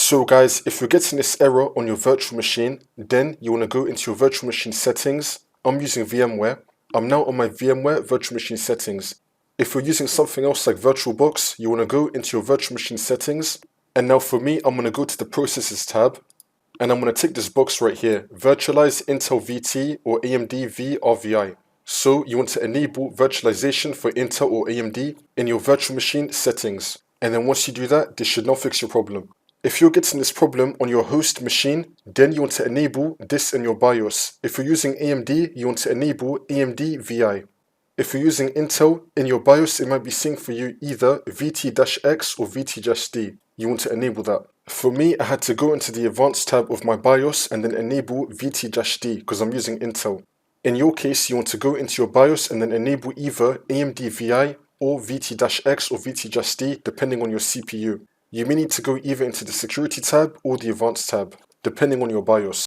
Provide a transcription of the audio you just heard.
So guys, if you're getting this error on your virtual machine, then you want to go into your virtual machine settings. I'm using VMware. I'm now on my VMware virtual machine settings. If you're using something else like VirtualBox, you want to go into your virtual machine settings. And now for me, I'm going to go to the Processes tab. And I'm going to tick this box right here, Virtualize Intel VT or AMD VRVI. So you want to enable virtualization for Intel or AMD in your virtual machine settings. And then once you do that, this should now fix your problem. If you're getting this problem on your host machine, then you want to enable this in your BIOS. If you're using AMD, you want to enable AMD VI. If you're using Intel, in your BIOS it might be saying for you either VT-X or VT-D. You want to enable that. For me, I had to go into the Advanced tab of my BIOS and then enable VT-D because I'm using Intel. In your case, you want to go into your BIOS and then enable either AMD VI or VT-X or VT-D depending on your CPU. You may need to go either into the Security tab or the Advanced tab, depending on your BIOS.